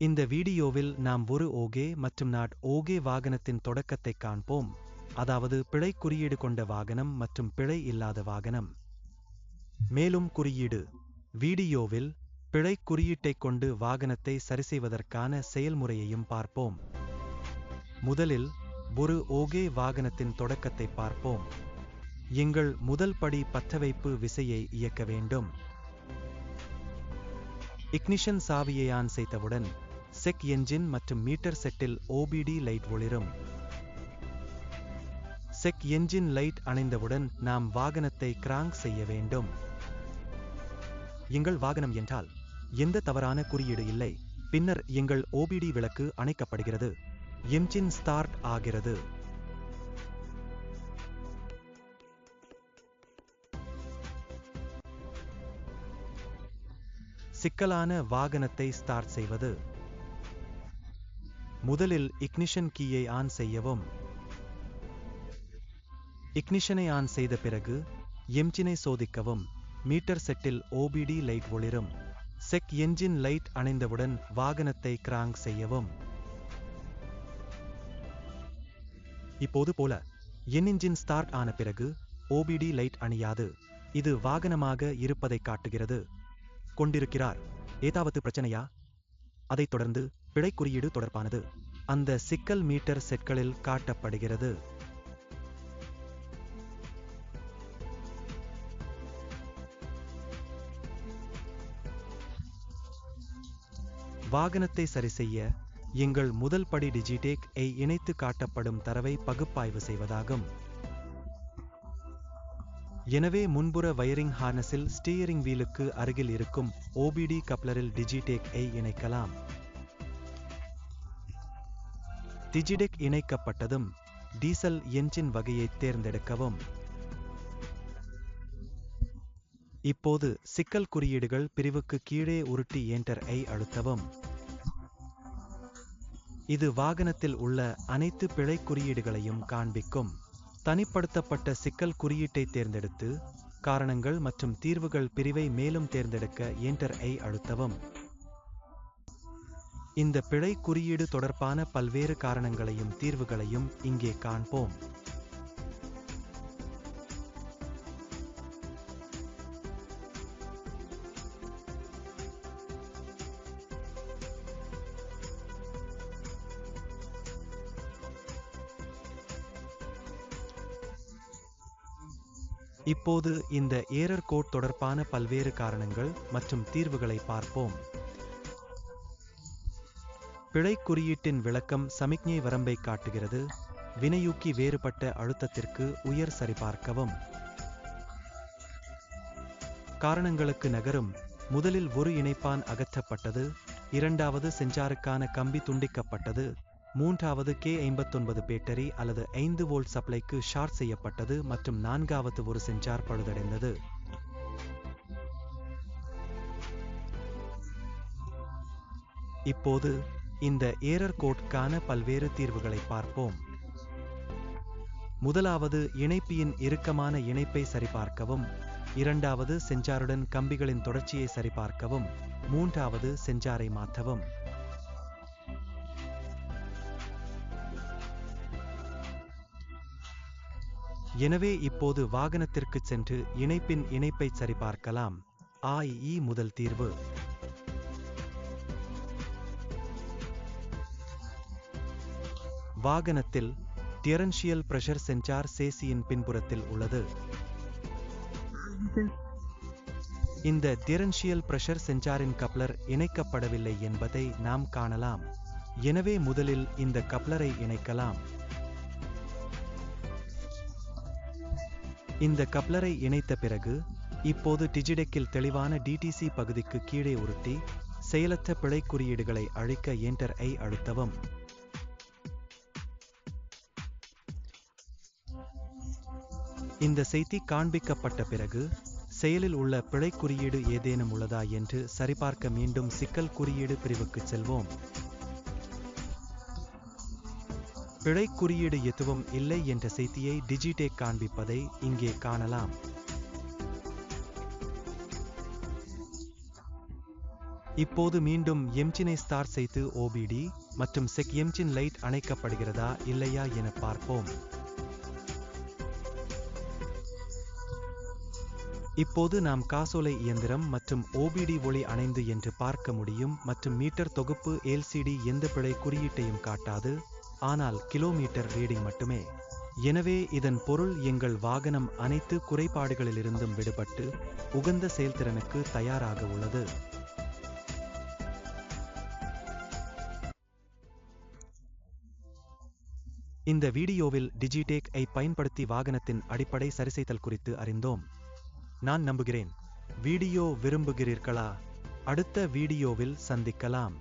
இந்த வீடியோவில் நாம் ஒரு ஓகே மற்றும் நாட் ஓகே வாகனத்தின் தொடக்கத்தை காண்போம், அதாவது பிழை குறியீடு கொண்ட வாகனம் மற்றும் பிழை இல்லாத வாகனம். மேலும் குறியீடு வீடியோவில் பிழை குறியீட்டைக் கொண்டு வாகனத்தை சரிசெய்வதற்கான செயல்முறையையும் பார்ப்போம். முதலில் ஒரு ஓகே வாகனத்தின் தொடக்கத்தை பார்ப்போம். எங்கள் முதல் படி பற்றவைப்பு விசையை இயக்க வேண்டும். இக்னிஷன் சாவியை ஆன் செய்தவுடன் செக் என்ஜின் மற்றும் மீட்டர் செட்டில் ஓபிடி லைட் ஒளிரும். செக் என்ஜின் லைட் அணைந்தவுடன் நாம் வாகனத்தை கிராங்க் செய்ய வேண்டும். எங்கள் வாகனம் என்றால் எந்த தவறான குறியீடு இல்லை. பின்னர் எங்கள் ஓபிடி விளக்கு அணைக்கப்படுகிறது. என்ஜின் ஸ்டார்ட் ஆகிறது. சிக்கலான வாகனத்தை ஸ்டார்ட் செய்வது. முதலில் இக்னிஷன் கீயை ஆன் செய்யவும். இக்னிஷனை ஆன் செய்த பிறகு என்ஜினை சோதிக்கவும். மீட்டர் செட்டில் ஓபிடி லைட் ஒளிரும். செக் என்ஜின் லைட் அணைந்தவுடன் வாகனத்தை கிராங்க் செய்யவும். இப்போது போல என்ஜின் ஸ்டார்ட் ஆன பிறகு ஓபிடி லைட் அணியாது. இது வாகனமாக இருப்பதை காட்டுகிறது. கொண்டிருக்கிறார். ஏதாவது பிரச்சனையா? அதைத் தொடர்ந்து பிழை குறியீடு தொடர்பானது அந்த சிக்கல் மீட்டர் செட்களில் காட்டப்படுகிறது. வாகனத்தை சரிசெய்ய எங்கள் முதல் படி டிஜிடேக் ஐ இணைத்து காட்டப்படும் தரவை பகுப்பாய்வு செய்வதாகும். எனவே முன்புற வயரிங் ஹார்னஸில் ஸ்டீயரிங் வீலுக்கு அருகில் இருக்கும் ஓபிடி கப்ளரில் டிஜிடேக் ஐ இணைக்கலாம். டிஜிடேக் இணைக்கப்பட்டதும் டீசல் என்ஜின் வகையை தேர்ந்தெடுக்கவும். இப்போது சிக்கல் குறியீடுகள் பிரிவுக்கு கீழே உருட்டி என்டர் ஐ அழுத்தவும். இது வாகனத்தில் உள்ள அனைத்து பிழை குறியீடுகளையும் காண்பிக்கும். தனிப்படுத்தப்பட்ட சிக்கல் குறியீட்டை தேர்ந்தெடுத்து காரணங்கள் மற்றும் தீர்வுகள் பிரிவை மேலும் தேர்ந்தெடுக்க என்டர் ஐ அழுத்தவும். இந்த பிழை குறியீடு தொடர்பான பல்வேறு காரணங்களையும் தீர்வுகளையும் இங்கே காண்போம். இப்போது இந்த ஏரர் கோட் தொடர்பான பல்வேறு காரணங்கள் மற்றும் தீர்வுகளை பார்ப்போம். பிழை குறியீட்டின் விளக்கம் சமிக்ஞை வரம்பை காட்டுகிறது. வினையூக்கி வேறுபட்ட அழுத்தத்திற்கு உயர் சரிபார்க்கவும். காரணங்களுக்கு நகரும். முதலில் ஒரு இணைப்பான் அகற்றப்பட்டது. இரண்டாவது சென்சாருக்கான கம்பி துண்டிக்கப்பட்டது. மூன்றாவது K59 பேட்டரி அல்லது 5 வோல்ட் சப்ளைக்கு ஷார்ட் செய்யப்பட்டது மற்றும் நான்காவது ஒரு சென்சார் பழுதடைந்தது. இப்போது இந்த ஏரர் கோட்கான பல்வேறு தீர்வுகளை பார்ப்போம். முதலாவது இணைப்பியின் இறுக்கமான இணைப்பை சரிபார்க்கவும். இரண்டாவது சென்சாருடன் கம்பிகளின் தொடர்ச்சியை சரிபார்க்கவும். மூன்றாவது சென்சாரை மாற்றவும். எனவே இப்போது வாகனத்திற்கு சென்று இணைப்பின் இணைப்பை சரிபார்க்கலாம். AE முதல் தீர்வு. வாகனத்தில் டிஃபரன்ஷியல் பிரஷர் சென்சார் சேசியின் பின்புறத்தில் உள்ளது. இந்த டிஃபரன்ஷியல் பிரஷர் சென்சாரின் கப்ளர் இணைக்கப்படவில்லை என்பதை நாம் காணலாம். எனவே முதலில் இந்த கப்ளரை இணைக்கலாம். இந்த கப்ளரை இணைத்த பிறகு இப்போது டிஜிடெக்கில் தெளிவான டிடிசி பகுதிக்கு கீழே உருட்டி செயலற்ற பிழை குறியீடுகளை அழிக்க என்டர் ஐ அழுத்தவும். இந்த செய்தி காண்பிக்கப்பட்ட பிறகு செயலில் உள்ள பிழை குறியீடு ஏதேனும் உள்ளதா என்று சரிபார்க்க மீண்டும் சிக்கல் குறியீடு பிரிவுக்கு செல்வோம். பிழை குறியீடு எதுவும் இல்லை என்ற செய்தியை டிஜிடேக் காண்பிப்பதை இங்கே காணலாம். இப்போது மீண்டும் என்ஜினை ஸ்டார்ட் செய்து ஓபிடி மற்றும் செக் என்ஜின் லைட் அணைக்கப்படுகிறதா இல்லையா என பார்ப்போம். இப்போது நாம் காசோலை இயந்திரம் மற்றும் ஓபிடி ஒளி அணைந்து என்று பார்க்க முடியும் மற்றும் மீட்டர் தொகுப்பு எல்சிடி எந்த பிழை குறியீட்டையும் காட்டாது, ஆனால் கிலோமீட்டர் ரீடிங் மட்டுமே. எனவே இதன் பொருள் எங்கள் வாகனம் அனைத்து குறைபாடுகளிலிருந்தும் விடுபட்டு உகந்த செயல்திறனுக்கு தயாராக உள்ளது. இந்த வீடியோவில் டிஜிடேக் ஐ பயன்படுத்தி வாகனத்தின் அடிப்படை சரிசெய்தல் குறித்து அறிந்தோம். நான் நம்புகிறேன் வீடியோ விரும்புகிறீர்களா? அடுத்த வீடியோவில் சந்திக்கலாம்.